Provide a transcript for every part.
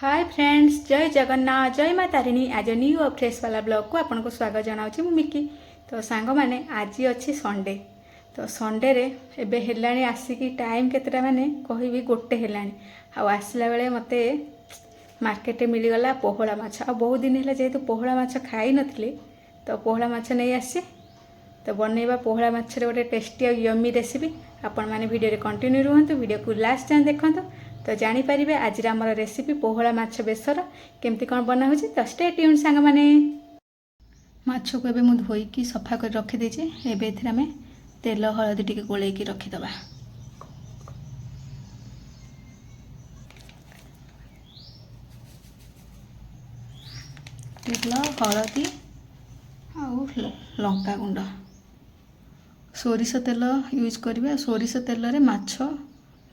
Hi friends, जय जगन्नाथ, जय माँ तारिणी। आज न्यू और फ्रेश वाला ब्लॉग को आपको स्वागत जनाऊँ। मिकी तो सांग मैंने आज अच्छी संडे। तो संडे रे एबे हेलाणी आसिकी टाइम केतेटा माने कहबी गोटे हेलाणी। आसला बेले मते मार्केट मिलगला पोहला माछ। बहुत दिन है जेहेतु पोहला माछ खाई नथली तो पोहला माछ नहीं आसी। तो बनैबा पोहला माछरे गोटे टेस्टी और यम्मी रेसिपी। आपण मैंने वीडियो कंटिन्यू रुहतु, वीडियो को लास्ट जाए देखते तो जानीपारे आज आम रेसिपी पोहला माछ बेसर केमती कौन बना हो। तो स्टे ट्यून सांग माने। माछ को एबे मु धोईकी सफा कर रखी देछि। एबे एथिरे आमे तेल हळदी टिके गोलेकी रखी दबा। तेल हळदी आउ लंका गुंड सोरिष तेल यूज करिवे। सोरिष तेल रे माछ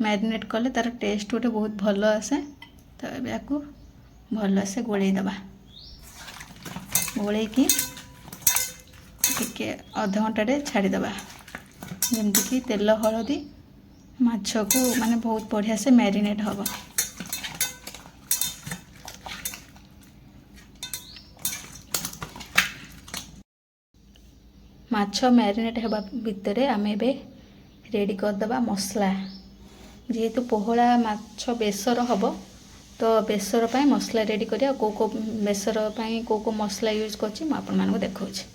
मैरिनेट कले तार टेस्ट गोटे बहुत भल आसे। तो ये आपको भल से गोले दबा। गोले की टिके अध घंटे छाड़ीदबा जमती कि तेल हलदी माछ को माने बहुत बढ़िया से मैरिनेट हम। माछ मैरिनेट होगा भितर आम ए रेडी करदबा मसला। जेहेतु पोहला माछ बेसर हम तो बेसर पाई मसला रेडी करिया। को बेसर पाई को मसला यूज करछि मु आपन मानको देखौछि।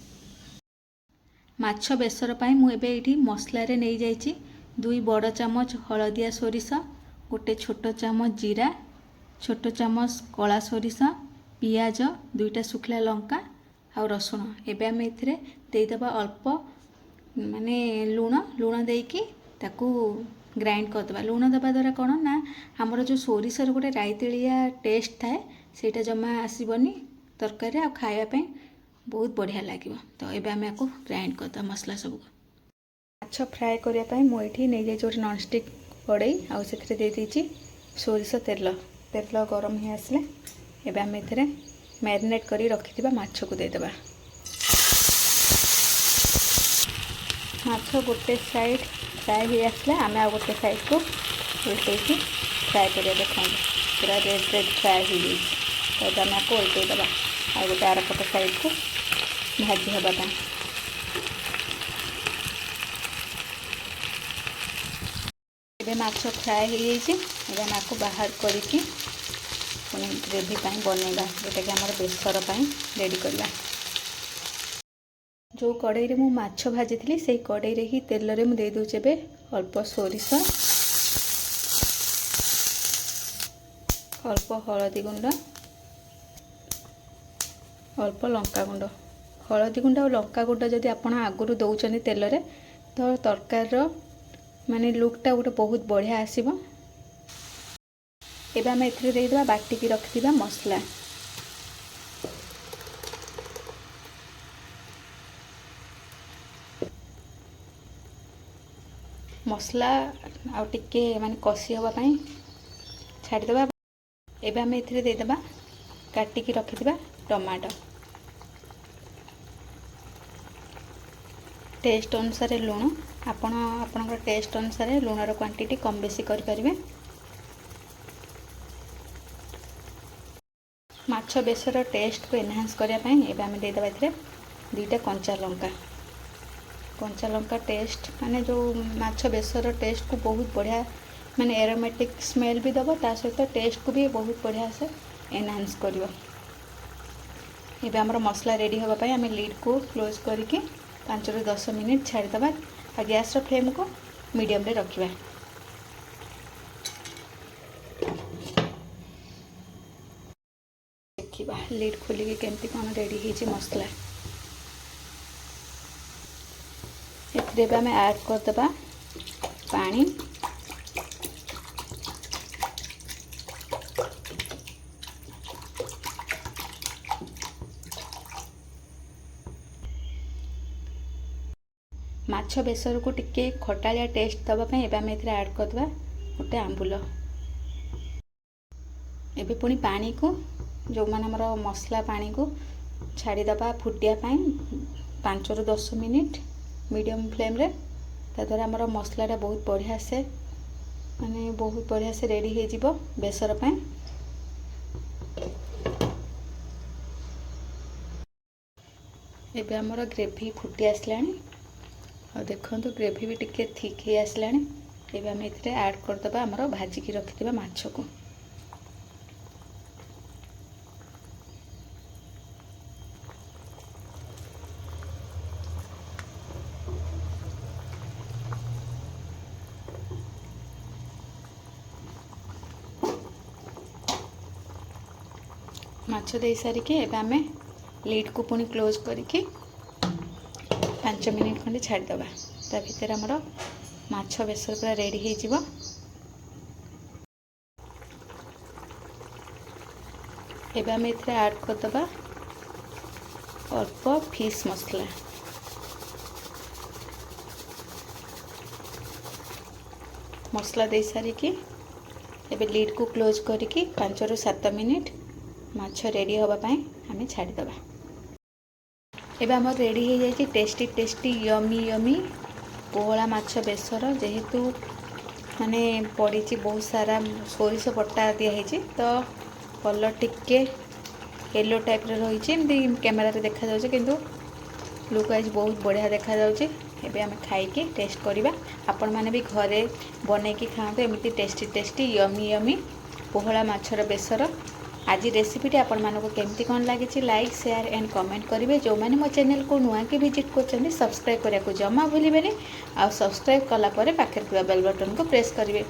माछ बेसर पाई मु एबे एठी मसला रे नै जाइछि 2 बड़ चामच हळदिया सोरिष, गोटे छोट चामच जीरा, छोट चामच कला सोरिष, पियाज, 2टा सुखला लंका आ रसुण। एबे हम एथिरे देई दबा अल्प माने लूण देकी ताकू ग्राइंड करदबा। लूण दबा द्वारा कौन ना आमर जो सोरिषर गोटे राइतिलिया टेस्ट थाए सेटा जमा आसबनी तरकारी आ खायापे बहुत बढ़िया लगे। तो ये आम आपको ग्राइंड करदा मसला सब। माछ फ्राए करने मुझे नहीं जाइए गोटे नॉनस्टिक कड़ई आती सोरिष तेल। तेल गरम हो आसले एबे आम ए मैरिनेट कर रखि माछ को देदेबा। माछ गोटे साइड फ्राए हो आसला आम आ गोटे साइड को उल्टे फ्राए कर देखा पूरा रेड रेड फ्राए हो गई। तो आम आपको उल्टे दबा आ गोटे आरपट साइड को भाजी हाँपा। एबे माछ फ्राए हो जाए आम आपको बाहर करके ग्रेवी बनैबा जोटा कि आम बेसर रेडी करवा। जो कड़ई रे मु माछ भाजी थी से कड़ई रे ही तेल रे मु दे दूचे बे अल्प सोरिष, अल्प हळदी गुंड, अल्प लंका गुंड। हळदी गुंड और लंका गुंड जदि आपण आगुरु दउचनी तेल रे तो तरकार माने लुकटा गोटे बहुत बढ़िया आसीबो। एबे हम एथिरे दे देबा बाटी की रखिबा मसला। मसला आउ टिके माने कसी हवा पाई छाड़ी दबा। एबे हम एथिरे दे देबा काटिकी रखिथिबा टमाटो। टेस्ट अनुसार लूण आपणकर टेस्ट अनुसार लूणर क्वांटिटी कम बेसी करि परिबे। माछ बेसर टेस्ट को एनहांस करिया पई एबे हम दे देबा एथिरे 2टा कंचा लंका टेस्ट माने जो माछ बेसर टेस्ट को बहुत बढ़िया माने एरोमेटिक स्मेल भी दबो ता सहित टेस्ट को भी बहुत बढ़िया से एनहांस करिवो। एबे हमर मसला रेडी होबा पई हम लीड को क्लोज करके 5 ରୁ 10 मिनिट छाड़ी दबा आ गैस रो फ्लेम को मीडियम रे रखिबा। देखिबा लीड खोली के केमती कोन रेडी हिची मसला। एथिरे बे हम ऐड कर दबा पानी। माछ बेसर को टिके खटालिया टेस्ट दबा पई एबे हम एथिरे ऐड कर दबा गोटे आंबुल। एबे पुनी पानी को जो माने हमर मसला पानी को छाड़ी दबा फुटिया पई 5 ରୁ 10 मिनिट मीडियम फ्लेम रे। ता द्वारा हमर मसलाटा बहुत बढ़िया से माने बहुत बढ़िया से रेडी हो जिवो बेसर पई। एबे हमर ग्रेवी फुटी आसलानी और देखंतु ग्रेवी भी टिके थिक ही आसलानी। एबे हम इथरे ऐड कर दबा हमर भाजी की रखिथिबा माछ को। माछ दे सारिके एबे आमे लिड को पुणी क्लोज करिके 5 मिनिट खंडे छाड़ दबा। ता भीतर हमर माछ बेसर पूरा रेडी हो जिवो। एबे आमे इथरे ऐड कर दबा अल्प फिश मसला। मसला दे सारिके एबे लिड को क्लोज करिके 5 रु 7 मिनिट माछ रेडी होबा पई आमे छाड़ी दबा। एबे हमर रेडी हो जाई टेस्टी टेस्टी यमी यमी पोहला माछ बेसर। जेहेतु माने पड़ी बहुत सारा सोरिष बटा दिया है तो कलर टिके येलो टाइप रही कैमेरा रे देखा जाउछे किंतु लुक वाइज बहुत बढ़िया देखा जाउछे। एबे आमे खाई के टेस्ट करिबा। आपण माने भी घरे बनै की खाओ एमिति टेस्टी टेस्टी यमी यमी पोहला माछर बेसर। आज रेसिपीटी आपण मानको केमती कोन लागिछि लाइक शेयर एंड कमेंट करिवे। जो माने मो चैनल को नुआ के विजिट करछन्ती सब्सक्राइब करिया को जमा भूलिबेनी। आ सब्सक्राइब कला परे पाखर थिबा बेल बटन को प्रेस करिवे।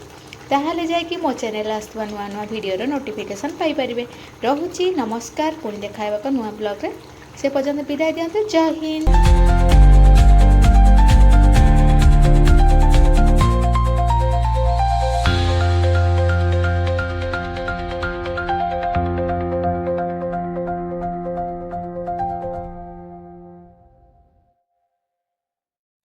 ताहाले जाय कि मो चैनल आस्तवा नुआ नुआ वीडियो रो नोटिफिकेशन पाई परिबे। रहूची नमस्कार पुणी देखाइबा को नुआ ब्लॉग रे। से पर्यंत विदाय दियंतु। जय हिंद।